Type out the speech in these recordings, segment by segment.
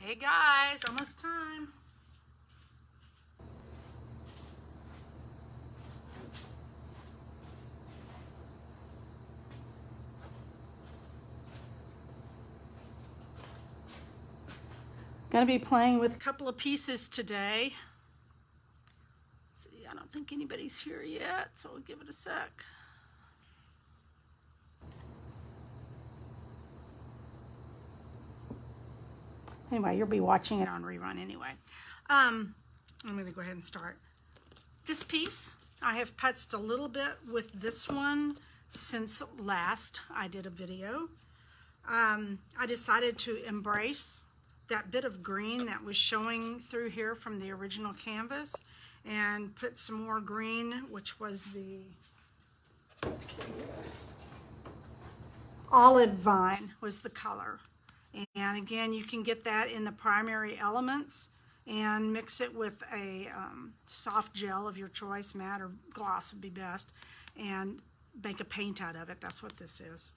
Hey guys, almost time. Gonna be playing with a couple of pieces today. Let's see, I don't think anybody's here yet, so we'll give it a sec. Anyway, you'll be watching it on rerun anyway. I'm gonna go ahead and start. This piece, I have putzed a little bit with this one since last I did a video. I decided to embrace that bit of green that was showing through here from the original canvas and put some more green, which was the olive vine was the color. And again, you can get that in the primary elements and mix it with a soft gel of your choice, matte or gloss would be best, and make a paint out of it. That's what this is.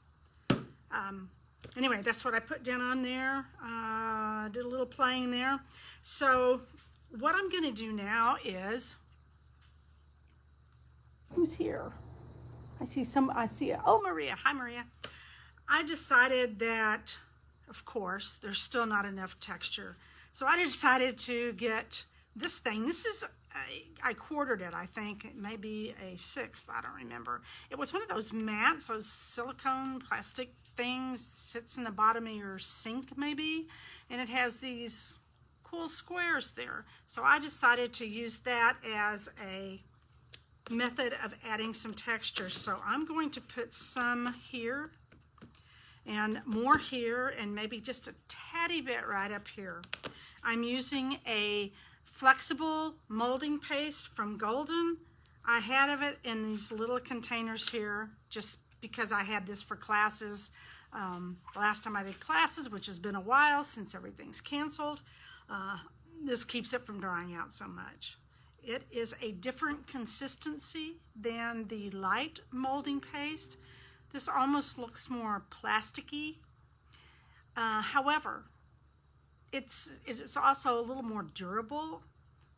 Anyway, that's what I put down on there. Did a little playing there. So what I'm going to do now is, who's here? I see, oh, Maria. Hi, Maria. I decided that, of course, there's still not enough texture. So I decided to get this thing. This is, I quartered it, I think. It may be a 1/6, I don't remember. It was one of those mats, those silicone plastic things, sits in the bottom of your sink maybe, and it has these cool squares there. So I decided to use that as a method of adding some texture. So I'm going to put some here and more here and maybe just a tatty bit right up here. I'm using a flexible molding paste from Golden. I had of it in these little containers here just because I had this for classes. Last time I did classes, which has been a while since everything's canceled, this keeps it from drying out so much. It is a different consistency than the light molding paste. This almost looks more plasticky. However, it's also a little more durable.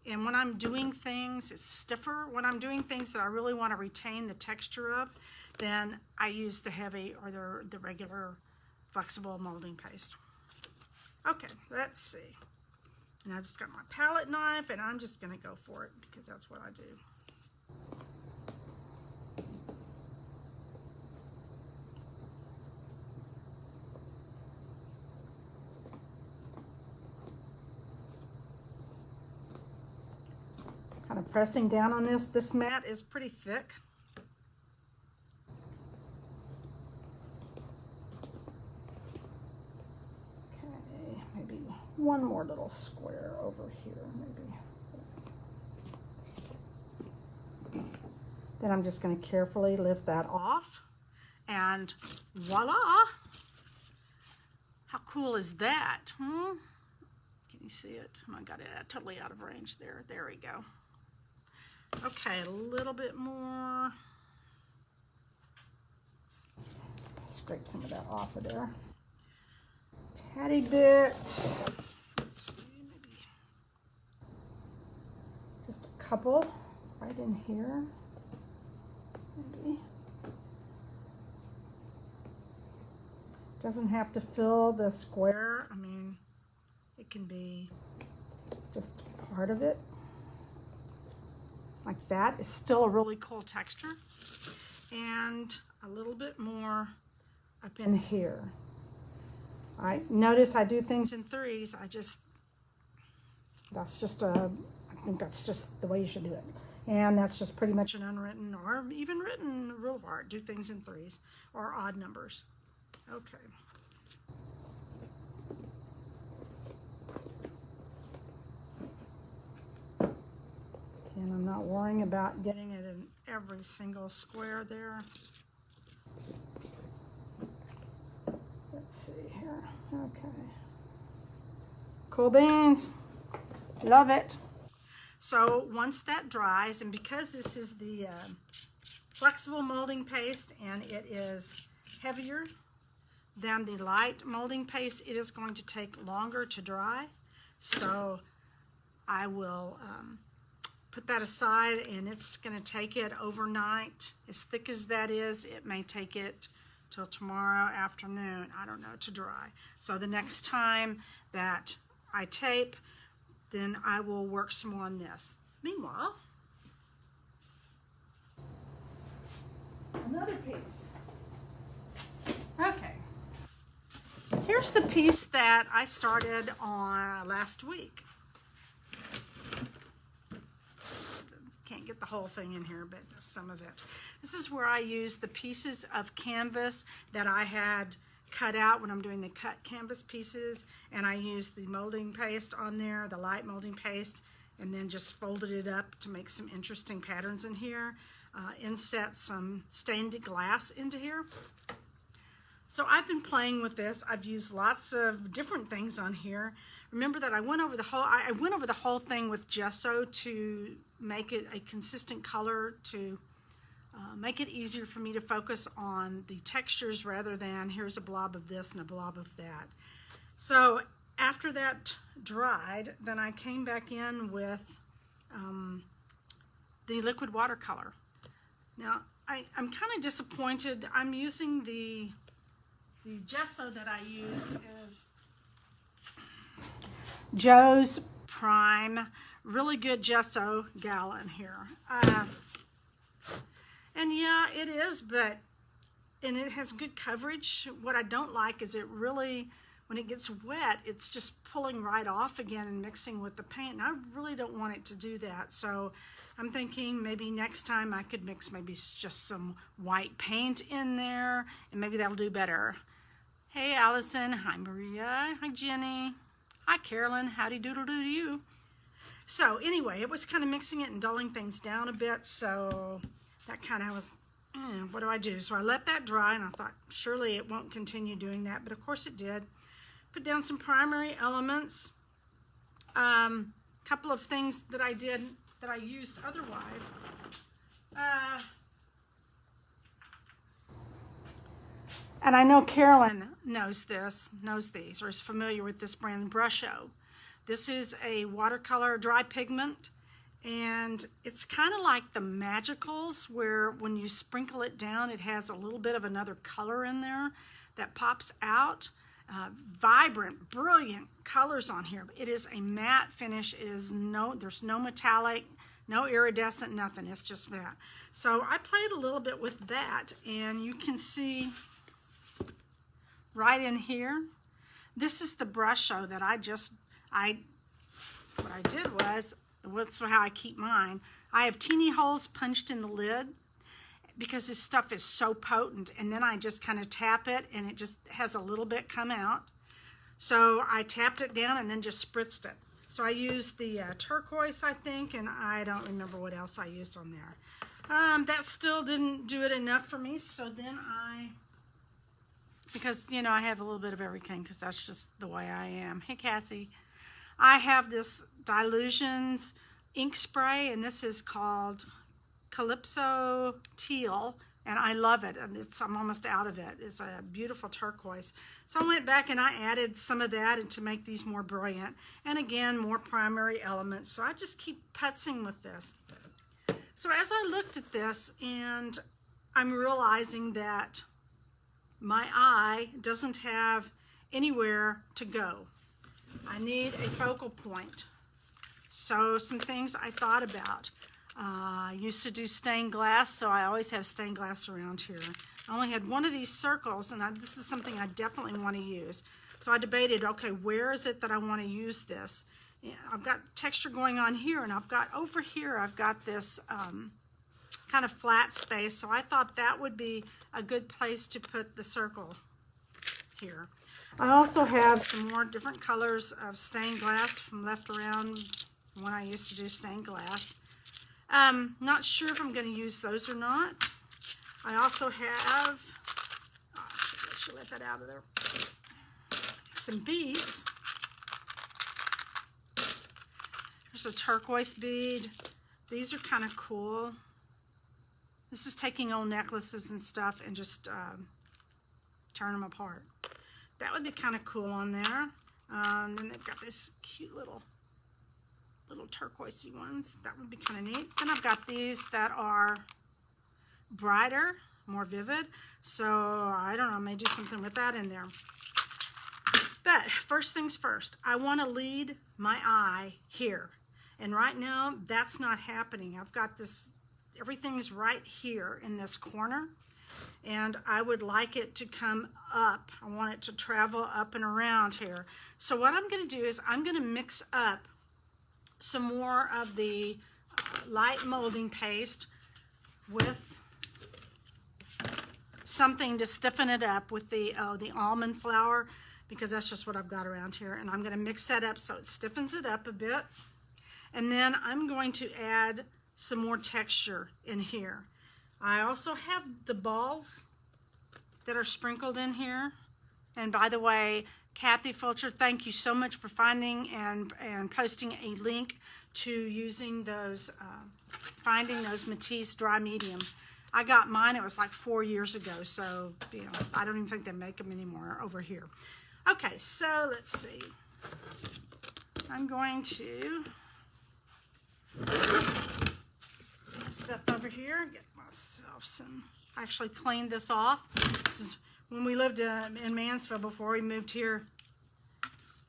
And when I'm doing things, it's stiffer. When I'm doing things that I really want to retain the texture of, then I use the heavy or the regular flexible molding paste. Okay, let's see. And I've just got my palette knife and I'm just gonna go for it because that's what I do. Kind of pressing down on this. This mat is pretty thick. Okay, maybe one more little square over here, maybe. Then I'm just going to carefully lift that off, and voila! How cool is that? Can you see it? Oh my God, it's totally out of range there. There we go. Okay, a little bit more. Scrape some of that off of there. Tatty bit. Let's see, maybe just a couple right in here. Maybe. Doesn't have to fill the square. I mean, it can be just part of it. Like that. Is still a really cool texture. And a little bit more up in here. All right, notice I do things in threes. I think that's just the way you should do it. And that's just pretty much an unwritten or even written rule of art. Do things in threes or odd numbers. Okay. And I'm not worrying about getting it in every single square there. Let's see here. Okay. Cool beans. Love it. So once that dries, and because this is the flexible molding paste and it is heavier than the light molding paste, it is going to take longer to dry. So I will put that aside, and it's going to take it overnight. As thick as that is, it may take it till tomorrow afternoon, I don't know, to dry. So the next time that I tape, then I will work some more on this. Meanwhile, another piece. Okay. Here's the piece that I started on last week. Can't get the whole thing in here, but some of it. This is where I use the pieces of canvas that I had cut out when I'm doing the cut canvas pieces, and I used the molding paste on there, the light molding paste, and then just folded it up to make some interesting patterns in here. Inset some stained glass into here. So I've been playing with this. I've used lots of different things on here. Remember that I went over the whole thing with gesso to make it a consistent color, to make it easier for me to focus on the textures rather than here's a blob of this and a blob of that. So after that dried, then I came back in with the liquid watercolor. Now I'm kind of disappointed. I'm using the gesso that I used is Joe's Prime, really good gesso gallon here. And yeah, it is, and it has good coverage. What I don't like is it really, when it gets wet, it's just pulling right off again and mixing with the paint. And I really don't want it to do that. So I'm thinking maybe next time I could mix maybe just some white paint in there, and maybe that'll do better. Hey, Allison. Hi, Maria. Hi, Jenny. Hi, Carolyn. Howdy doodle doo to you. So anyway, it was kind of mixing it and dulling things down a bit. So that kind of was, what do I do? So I let that dry, and I thought surely it won't continue doing that, but of course it did. Put down some primary elements. Couple of things that I did that I used otherwise. And I know Carolyn knows these, or is familiar with this brand, Brusho. This is a watercolor dry pigment, and it's kind of like the Magicals, where when you sprinkle it down, it has a little bit of another color in there that pops out. Vibrant, brilliant colors on here. It is a matte finish. There's no metallic, no iridescent, nothing. It's just matte. So I played a little bit with that, and you can see right in here, this is the Brusho that what I did was, that's how I keep mine. I have teeny holes punched in the lid because this stuff is so potent, and then I just kind of tap it and it just has a little bit come out. So I tapped it down and then just spritzed it. So I used the turquoise, I think, and I don't remember what else I used on there. That still didn't do it enough for me, so then because, you know, I have a little bit of everything because that's just the way I am. Hey, Cassie. I have this Dylusions ink spray, and this is called Calypso Teal, and I love it. And I'm almost out of it. It's a beautiful turquoise. So I went back and I added some of that to make these more brilliant. And again, more primary elements. So I just keep putzing with this. So as I looked at this, and I'm realizing that my eye doesn't have anywhere to go. I need a focal point. So some things I thought about. I used to do stained glass, so I always have stained glass around here. I only had one of these circles, and this is something I definitely want to use. So I debated, okay, where is it that I want to use this? Yeah, I've got texture going on here, and I've got over here, I've got this kind of flat space, so I thought that would be a good place to put the circle here. I also have some more different colors of stained glass from left around when I used to do stained glass. Not sure if I'm going to use those or not. I also have, I should let that out of there, some beads. There's a turquoise bead. These are kind of cool. This is taking old necklaces and stuff and just turn them apart. That would be kind of cool on there. Then they've got this cute little turquoisey ones. That would be kind of neat. Then I've got these that are brighter, more vivid. So I don't know, I may do something with that in there. But first things first, I want to lead my eye here. And right now, that's not happening. I've got this, everything's right here in this corner. And I would like it to come up. I want it to travel up and around here. So what I'm going to do is I'm going to mix up some more of the light molding paste with something to stiffen it up with the almond flour, because that's just what I've got around here. And I'm going to mix that up so it stiffens it up a bit. And then I'm going to add some more texture in here. I also have the balls that are sprinkled in here. And by the way, Kathy Fulcher, thank you so much for finding and posting a link to using those, finding those Matisse dry medium. I got mine, it was like 4 years ago, so, you know, I don't even think they make them anymore over here. Okay, so let's see. I'm going to step over here, get myself some, actually cleaned this off. This is when we lived in Mansfield before we moved here.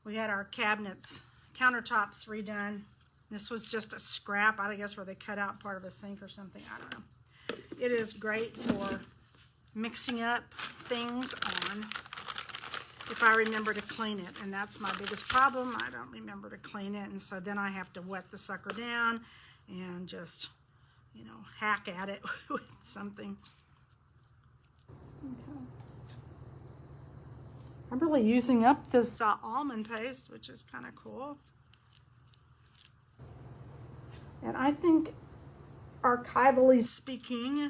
We had our cabinets, countertops redone. This was just a scrap, I guess, where they cut out part of a sink or something, I don't know. It is great for mixing up things on, if I remember to clean it, and that's my biggest problem. I don't remember to clean it, and so then I have to wet the sucker down and just, you know, hack at it with something. Okay. I'm really using up this almond paste, which is kind of cool. And I think, archivally speaking,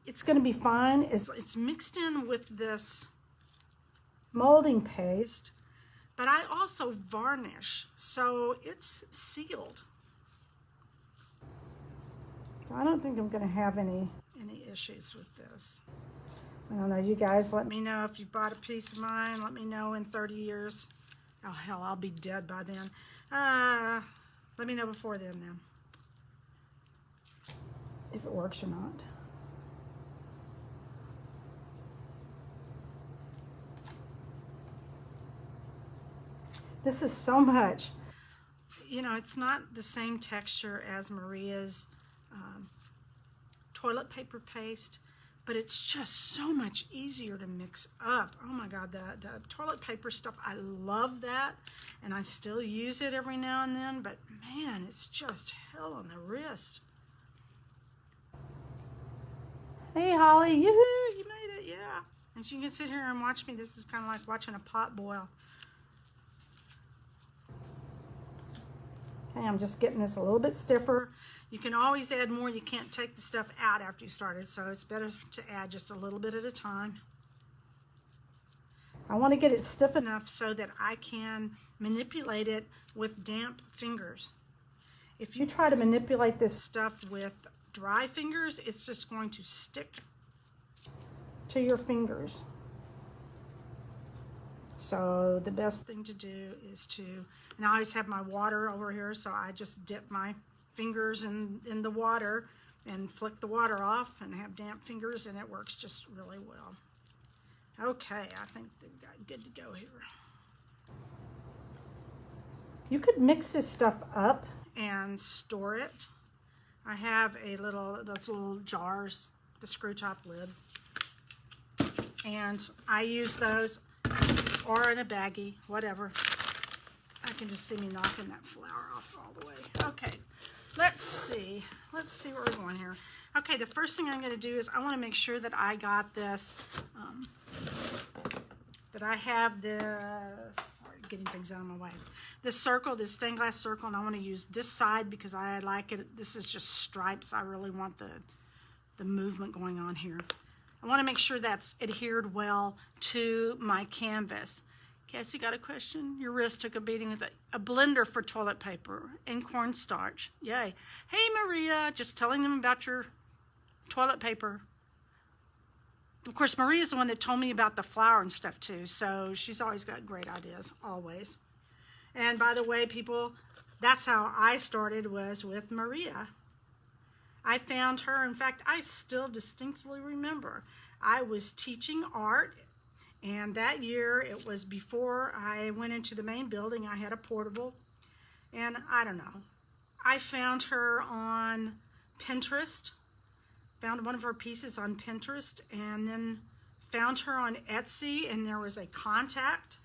it's going to be fine. It's mixed in with this molding paste, but I also varnish, so it's sealed. I don't think I'm going to have any issues with this. I don't know, you guys let me know if you bought a piece of mine. Let me know in 30 years. Oh hell, I'll be dead by then. Let me know before then if it works or not. This is so much. You know, it's not the same texture as Maria's toilet paper paste, but it's just so much easier to mix up. Oh my God, the toilet paper stuff, I love that, and I still use it every now and then, but man, it's just hell on the wrist. Hey Holly, yoo-hoo, you made it, yeah. And you can sit here and watch me. This is kind of like watching a pot boil. Okay, I'm just getting this a little bit stiffer. You can always add more. You can't take the stuff out after you started, so it's better to add just a little bit at a time. I want to get it stiff enough so that I can manipulate it with damp fingers. If you try to manipulate this stuff with dry fingers, it's just going to stick to your fingers. So the best thing to do is to, and I always have my water over here, so I just dip my fingers in the water and flick the water off and have damp fingers, and it works just really well. Okay, I think they've got good to go here. You could mix this stuff up and store it. I have those little jars, the screw top lids, and I use those, or in a baggie, whatever. I can just see me knocking that flour off all the way. Okay, let's see where we're going here. Okay, the first thing I'm going to do is I want to make sure that I got this, that I have this, sorry, getting things out of my way. This circle, this stained glass circle, and I want to use this side because I like it. This is just stripes. I really want the movement going on here. I want to make sure that's adhered well to my canvas. Cassie got a question. Your wrist took a beating with a blender for toilet paper and cornstarch. Yay. Hey, Maria, just telling them about your toilet paper Of course, Maria's the one that told me about the flower and stuff too, so she's always got great ideas, always. And by the way, people, that's how I started, was with Maria. I found her, in fact, I still distinctly remember, I was teaching art, and that year, it was before I went into the main building, I had a portable, and I don't know, I found her on Pinterest, found one of her pieces on Pinterest, and then found her on Etsy, and there was a contact,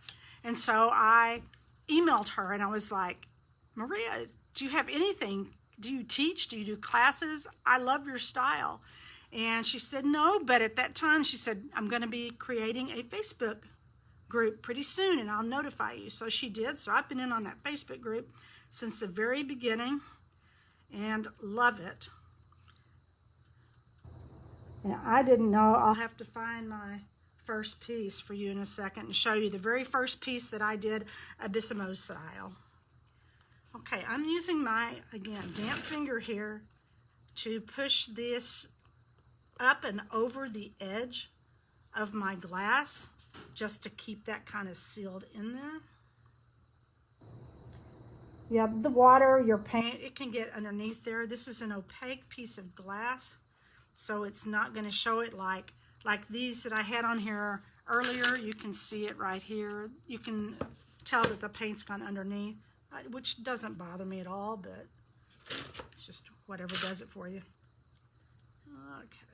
and so I emailed her, and I was like, Maria, do you have anything? Do you teach? Do you do classes? I love your style. And she said no, but at that time she said, I'm going to be creating a Facebook group pretty soon, and I'll notify you. So she did. So I've been in on that Facebook group since the very beginning and love it. And I didn't know, I'll have to find my first piece for you in a second and show you the very first piece that I did Abyssimo style. Okay, I'm using my, again, damp finger here to push this up and over the edge of my glass just to keep that kind of sealed in there. Yeah, the water, your paint, it can get underneath there. This is an opaque piece of glass, so it's not going to show it like these that I had on here earlier. You can see it right here. You can tell that the paint's gone underneath, which doesn't bother me at all, but it's just whatever does it for you. Okay.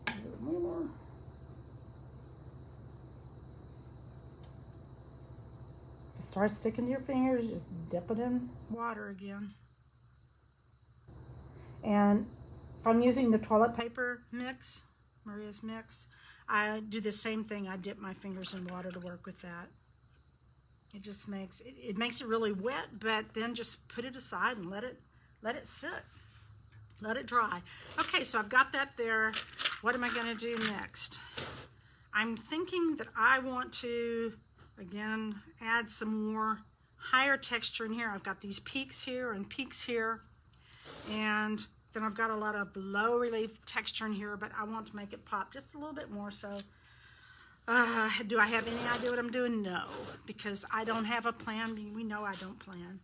A little more. Start sticking to your fingers, just dip it in water again. And if I'm using the toilet paper mix, Maria's mix, I do the same thing. I dip my fingers in water to work with that. It just makes it makes it really wet, but then just put it aside and let it sit. Let it dry. Okay, so I've got that there. What am I going to do next? I'm thinking that I want to, again, add some more higher texture in here. I've got these peaks here and peaks here, and then I've got a lot of low relief texture in here, but I want to make it pop just a little bit more. So do I have any idea what I'm doing? No, because I don't have a plan. We know I don't plan.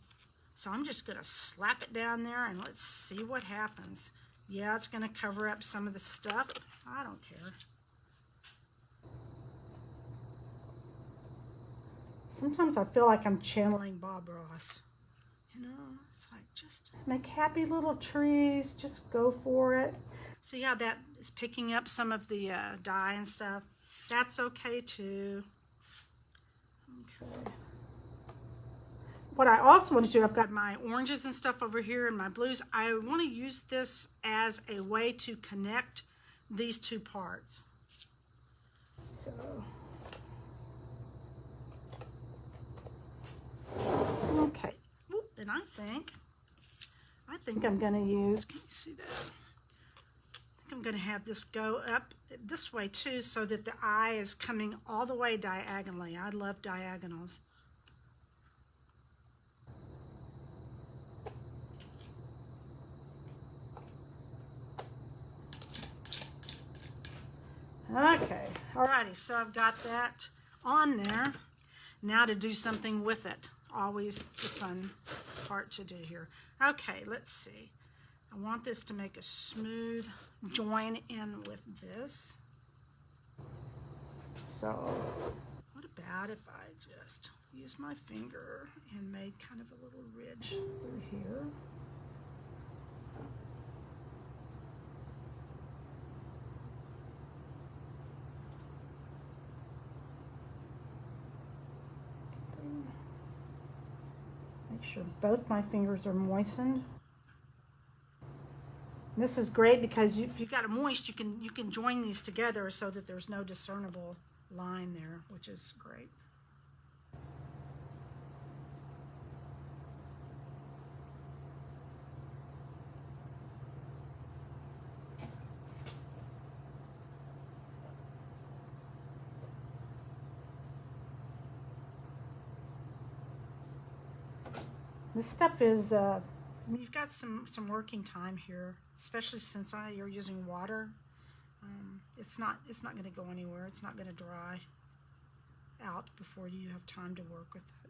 So I'm just going to slap it down there and let's see what happens. Yeah, it's going to cover up some of the stuff. I don't care. Sometimes I feel like I'm channeling Bob Ross. You know, it's like, just make happy little trees. Just go for it. See how that is picking up some of the dye and stuff? That's okay too. Okay. What I also want to do, I've got my oranges and stuff over here and my blues. I want to use this as a way to connect these two parts. So, okay. Oop, and I think I'm going to use, can you see that? I think I'm going to have this go up this way too, so that the eye is coming all the way diagonally. I love diagonals. Okay, alrighty, so I've got that on there. Now to do something with it. Always the fun part to do here. Okay, let's see. I want this to make a smooth join in with this. So, what about if I just use my finger and make kind of a little ridge through here? Make sure both my fingers are moistened. And this is great because if you've got it moist, you can join these together so that there's no discernible line there, which is great. This stuff is, you've got some working time here, especially since you're using water. It's not going to go anywhere. It's not going to dry out before you have time to work with it.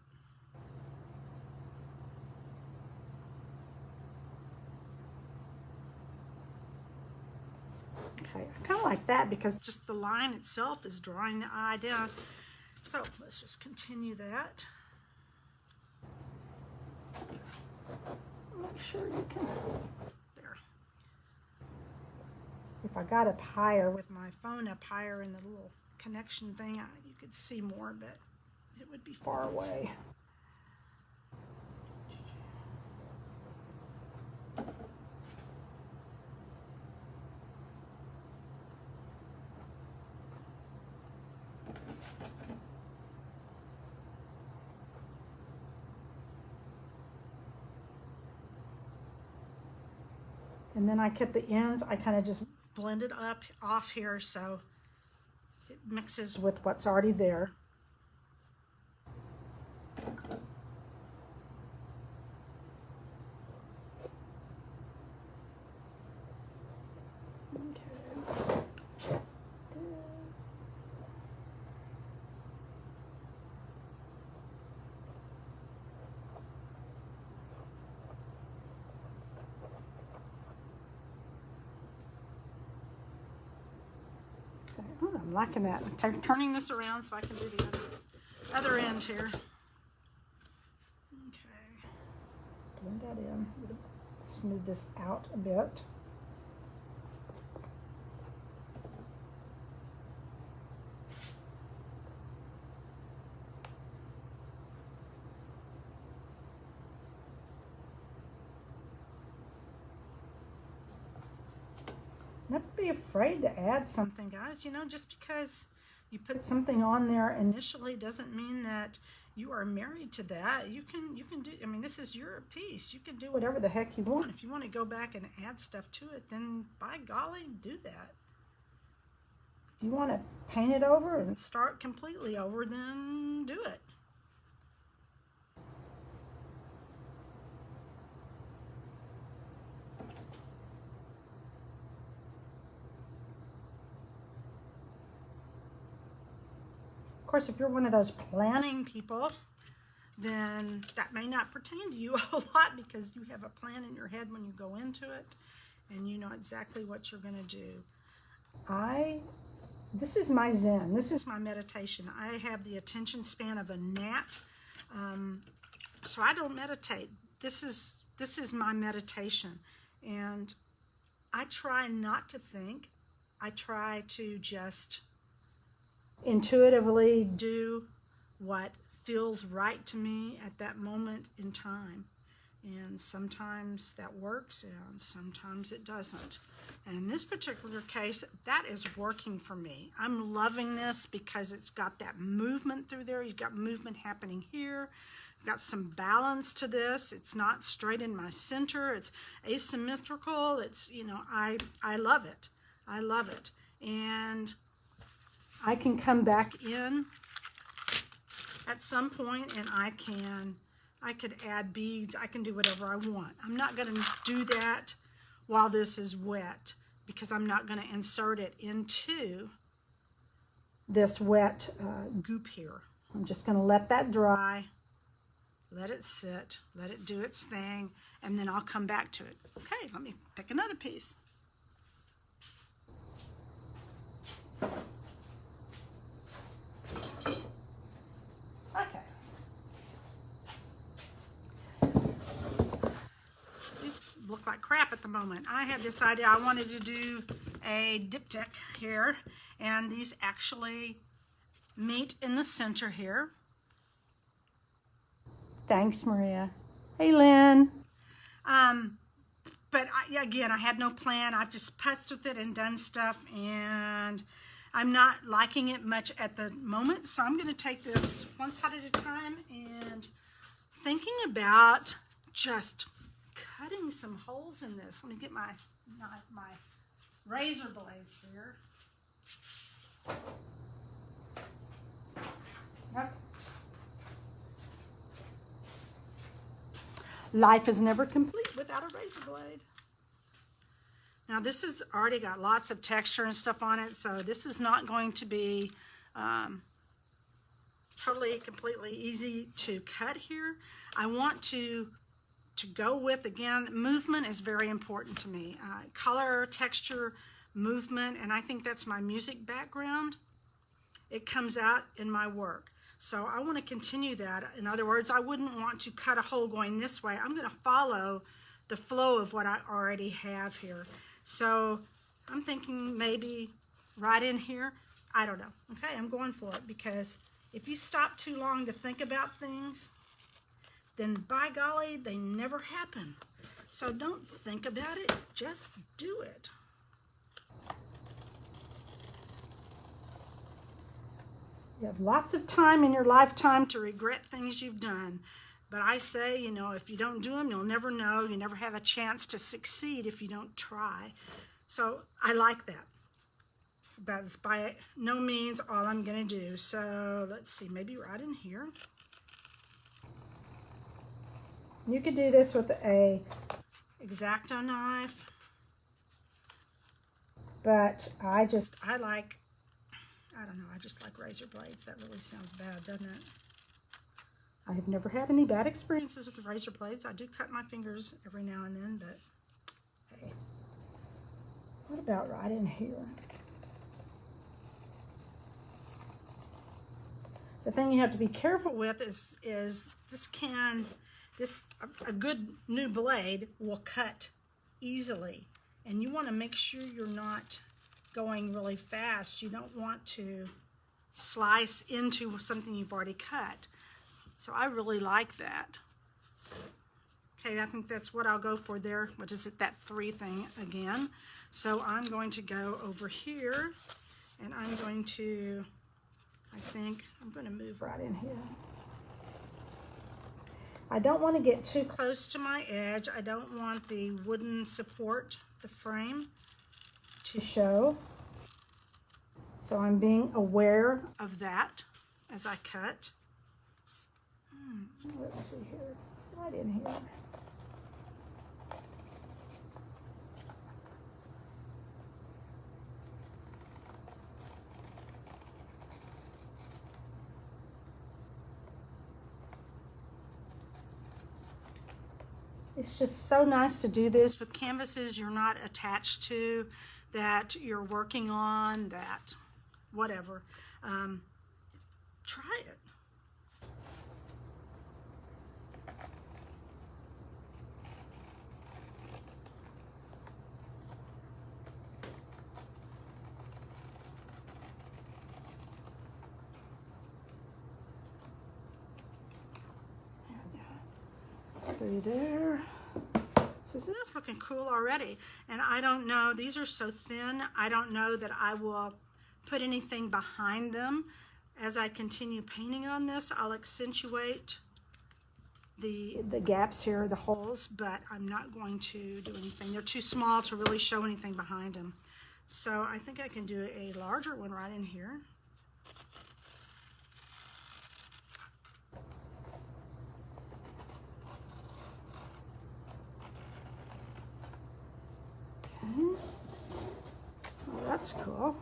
Okay, I kind of like that because just the line itself is drawing the eye down. So let's just continue that. Make sure you can, there. If I got up higher with my phone up higher in the little connection thing, you could see more, but it would be far away. And then I kept the ends, I kind of just blended up off here so it mixes with what's already there. Oh, I'm liking that. I'm turning this around so I can do the other end here. Okay. Blend that in. Smooth this out a bit. Never be afraid to add something, guys. You know, just because you put something on there initially doesn't mean that you are married to that. You can do, I mean, this is your piece. You can do whatever the heck you want. If you want to go back and add stuff to it, then by golly, do that. If you want to paint it over and start completely over, then do it. Of course, if you're one of those planning people, then that may not pertain to you a lot because you have a plan in your head when you go into it and you know exactly what you're going to do. This is my Zen. This is my meditation. I have the attention span of a gnat, so I don't meditate. This is my meditation, and I try not to think. I try to just intuitively do what feels right to me at that moment in time. And sometimes that works and sometimes it doesn't. And in this particular case, that is working for me. I'm loving this because it's got that movement through there. You've got movement happening here. You've got some balance to this. It's not straight in my center. It's asymmetrical. It's, you know, I love it. I love it. And I can come back in at some point and I could add beads. I can do whatever I want. I'm not going to do that while this is wet because I'm not going to insert it into this wet goop here. I'm just going to let that dry, let it sit, let it do its thing, and then I'll come back to it. Okay, let me pick another piece. Okay. These look like crap at the moment. I had this idea. I wanted to do a diptych here, and these actually meet in the center here. Thanks, Maria. Hey, Lynn. But again, I had no plan. I've just putzed with it and done stuff, and I'm not liking it much at the moment, so I'm going to take this one side at a time and thinking about just cutting some holes in this. Let me get my razor blades here. Yep. life is never complete without a razor blade. Now this has already got lots of texture and stuff on it, so this is not going to be totally, completely easy to cut here. I want to go with, again, movement is very important to me. Color, texture, movement, and I think that's my music background. It comes out in my work. So I want to continue that. In other words, I wouldn't want to cut a hole going this way. I'm going to follow the flow of what I already have here. So I'm thinking maybe right in here. I don't know. Okay, I'm going for it, because if you stop too long to think about things, then by golly, they never happen. So don't think about it, just do it. You have lots of time in your lifetime to regret things you've done. But I say, you know, if you don't do them, you'll never know. You never have a chance to succeed if you don't try. So I like that. That's by no means all I'm going to do. So let's see, maybe right in here. You could do this with a X-Acto knife. But I just like razor blades. That really sounds bad, doesn't it? I have never had any bad experiences with razor blades. I do cut my fingers every now and then, but hey. What about right in here? The thing you have to be careful with is a good new blade will cut easily, and you want to make sure you're not going really fast. You don't want to slice into something you've already cut. So I really like that. Okay, I think that's what I'll go for there. What is it, that 3 thing again? So I'm going to go over here, and I'm going to, I think I'm going to move right in here. I don't want to get too close to my edge. I don't want the wooden support, the frame, to show. So I'm being aware of that as I cut. Let's see here, right in here. It's just so nice to do this with canvases you're not attached to, that you're working on, that whatever. Try it. Through there. So that's looking cool already. And I don't know, these are so thin, I don't know that I will put anything behind them. As I continue painting on this, I'll accentuate the gaps here, the holes, but I'm not going to do anything. They're too small to really show anything behind them. So I think I can do a larger one right in here. Okay. Well, that's cool.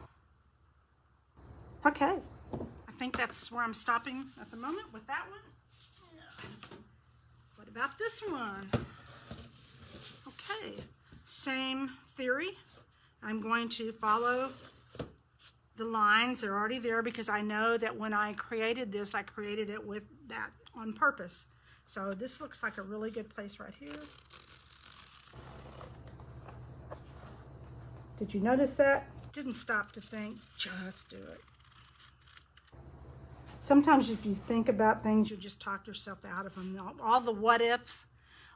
Okay. I think that's where I'm stopping at the moment with that one. Yeah. What about this one? Okay. Same theory. I'm going to follow the lines. They're already there because I know that when I created this, I created it with that on purpose. So this looks like a really good place right here. Did you notice that? Didn't stop to think, just do it. Sometimes if you think about things, you just talk yourself out of them. All the what ifs,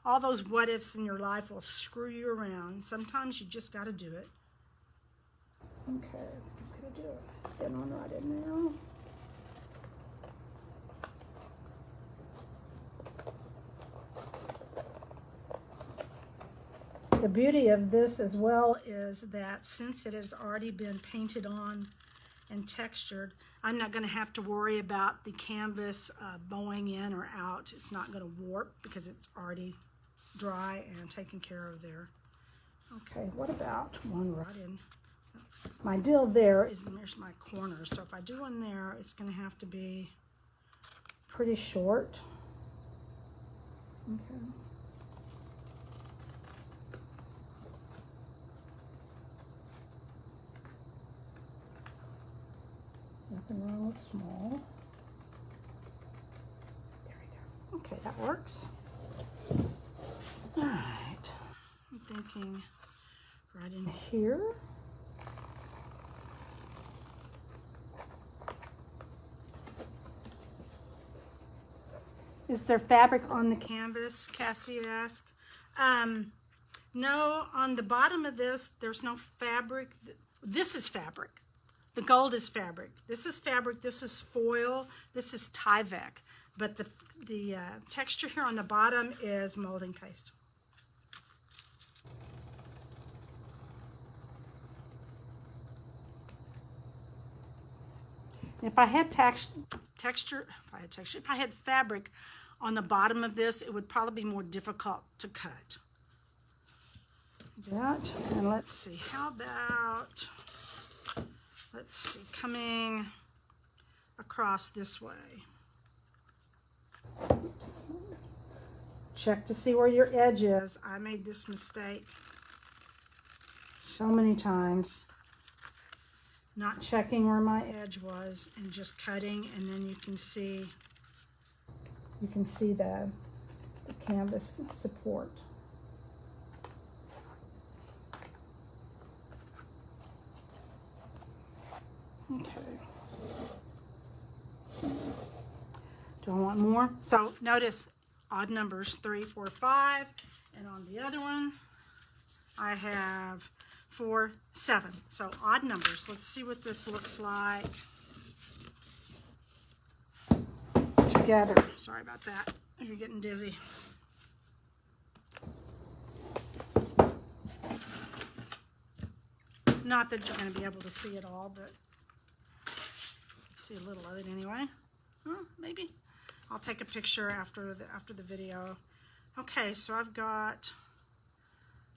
all those what ifs in your life will screw you around. Sometimes you just got to do it. Okay, I'm going to do it. Get on right in there. The beauty of this as well is that since it has already been painted on and textured, I'm not going to have to worry about the canvas bowing in or out. It's not going to warp because it's already dry and taken care of there. Okay, what about one right in? My deal there is, there's my corner, so if I do one there, it's going to have to be pretty short. Okay. Nothing wrong with small. There we go. Okay, that works. All right. I'm thinking right in here. Is there fabric on the canvas, Cassie asked? No, on the bottom of this, there's no fabric. This is fabric. The gold is fabric. This is fabric. This is foil. This is Tyvek. But the texture here on the bottom is molding paste. If I had if I had fabric on the bottom of this, it would probably be more difficult to cut. That, and let's see, how about, let's see, coming across this way. Check to see where your edge is. I made this mistake so many times. Not checking where my edge was and just cutting, and then you can see the canvas support. Okay. Do I want more? So notice odd numbers, 3, 4, 5, and on the other one I have 4, 7. So odd numbers. Let's see what this looks like together. Sorry about that. You're getting dizzy. Not that you're going to be able to see it all, but see a little of it anyway. Maybe. I'll take a picture after the video. Okay, so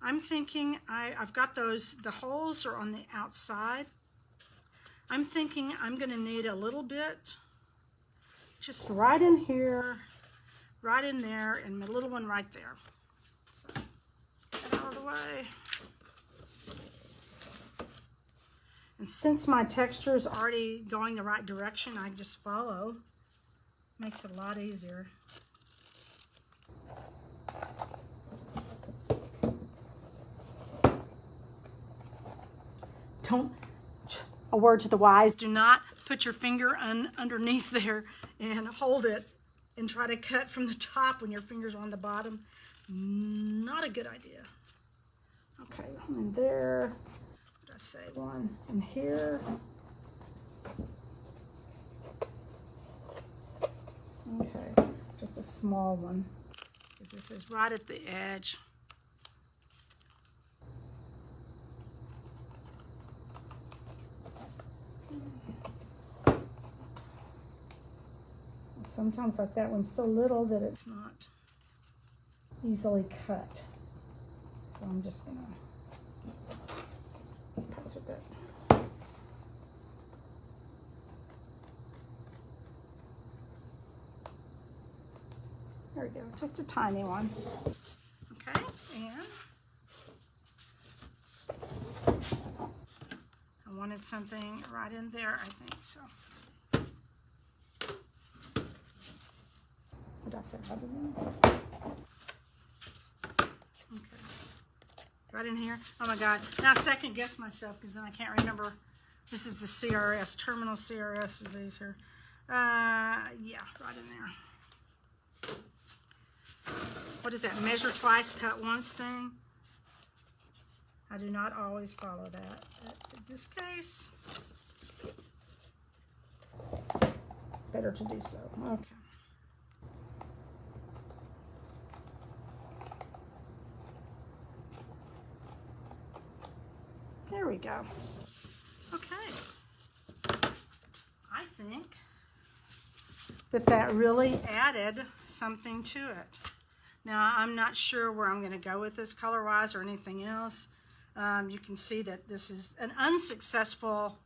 I'm thinking I've got the holes are on the outside. I'm thinking I'm going to need a little bit, just right in here, right in there, and my little one right there. So, get out of the way. And since my texture is already going the right direction, I just follow. Makes it a lot easier. Don't, a word to the wise, do not put your finger underneath there and hold it and try to cut from the top when your finger's on the bottom. Not a good idea. Okay, one in there. What did I say? One in here. Okay, just a small one, because this is right at the edge. Sometimes like that one's so little that it's not easily cut. So I'm just gonna pass with that. There we go, just a tiny one. Okay, and I wanted something right in there, I think, so. What did I say? Okay. Right in here. Oh my God. Now second guess myself, because then I can't remember. This is the CRS, terminal CRS disease here. Yeah, right in there. What is that? Measure twice, cut once thing? I do not always follow that. But in this case, better to do so. Okay. There we go. Okay. I think that really added something to it. Now, I'm not sure where I'm going to go with this color-wise or anything else. You can see that this is an unsuccessful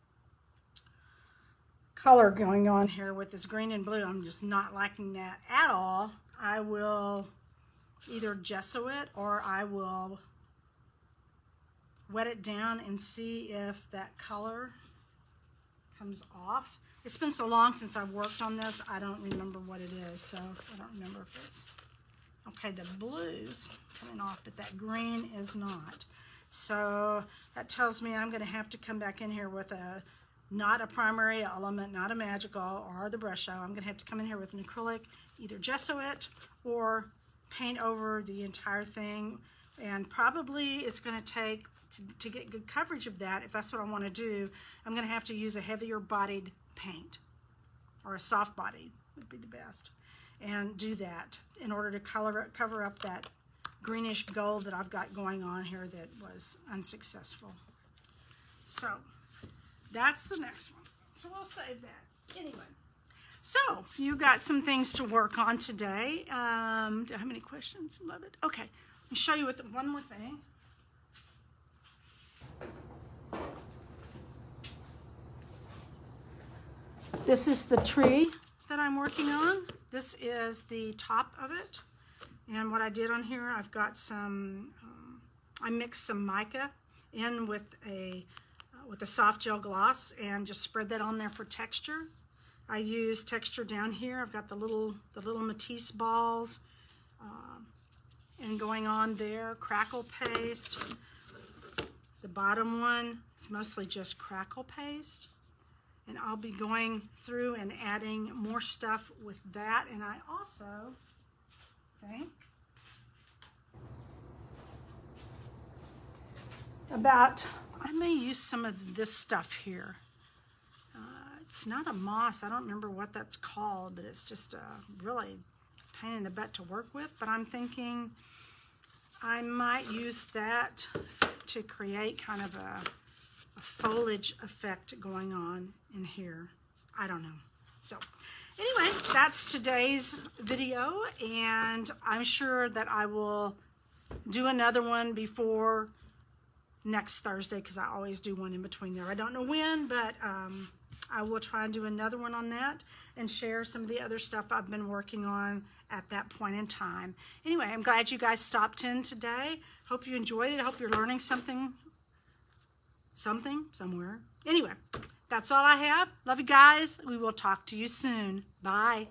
color going on here with this green and blue. I'm just not liking that at all. I will either gesso it or I will wet it down and see if that color comes off. It's been so long since I've worked on this, I don't remember what it is, so I don't remember if it's, okay, the blue's coming off, but that green is not. So that tells me I'm gonna have to come back in here with not a primary element, not a magical or the brush show. I'm gonna have to come in here with an acrylic, either gesso it or paint over the entire thing. And probably it's gonna take, to get good coverage of that, if that's what I wanna do, I'm gonna have to use a heavier bodied paint, or a soft bodied would be the best, and do that in order to cover up that greenish gold that I've got going on here that was unsuccessful. So that's the next one. So we'll save that. Anyway, so you got some things to work on today. Do I have any questions? Love it. Okay, let me show you with one more thing. This is the tree that I'm working on. This is the top of it. And what I did on here, I've got some, I mixed some mica in with a soft gel gloss and just spread that on there for texture. I use texture down here. I've got the little Matisse balls and going on there, crackle paste. The bottom one is mostly just crackle paste. And I'll be going through and adding more stuff with that. And I also think I may use some of this stuff here. It's not a moss. I don't remember what that's called, but it's just a really pain in the butt to work with. But I'm thinking I might use that to create kind of a foliage effect going on in here. I don't know. So anyway, that's today's video, and I'm sure that I will do another one before next Thursday, because I always do one in between there. I don't know when, but I will try and do another one on that and share some of the other stuff I've been working on at that point in time. Anyway, I'm glad you guys stopped in today. Hope you enjoyed it. I hope you're learning something somewhere. Anyway, that's all I have. Love you guys. We will talk to you soon. Bye.